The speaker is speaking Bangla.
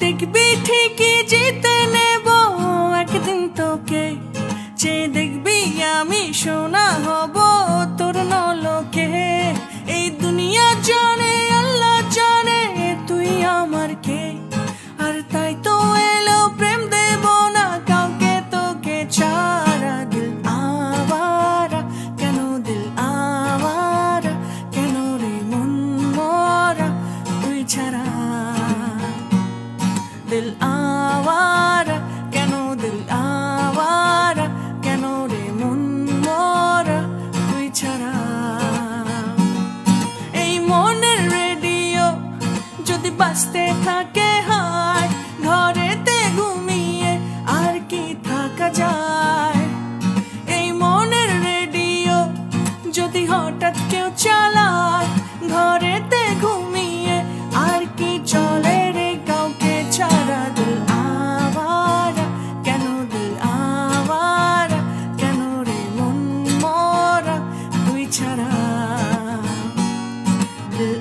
দেখবি ঠিকই জিতে নেব একদিন তোকে, যে দেখবি আমি সোনা হব তোর নলকে। এই দুনিয়া জানে আল্লাহ জানে তুই আমার কে, আর তাই তো এলো প্রেম দেব না কাউকে তোকে ছাড়া। দিল আওয়ারা কেন, দিল আওয়ারা কেন রে মন মরা তুই ছাড়া। দিল আওয়ারা কেন, দিল আওয়ারা কেন রে মন মরা তুই ছাড়া। এই মনের রেডিও যদি বাজতে থাকে হায়, ঘরেতে ঘুমিয়ে আর কি থাকা যায়। এই মনের রেডিও যদি হঠাৎ কেউ চালায়, ঘরেতে ঘুমিয়ে আর কি চলে রে কাউকে ছাড়া। দিল আওয়ারা কেন, দিল আওয়ারা কেন রে মন মরা তুই ছাড়া। দিল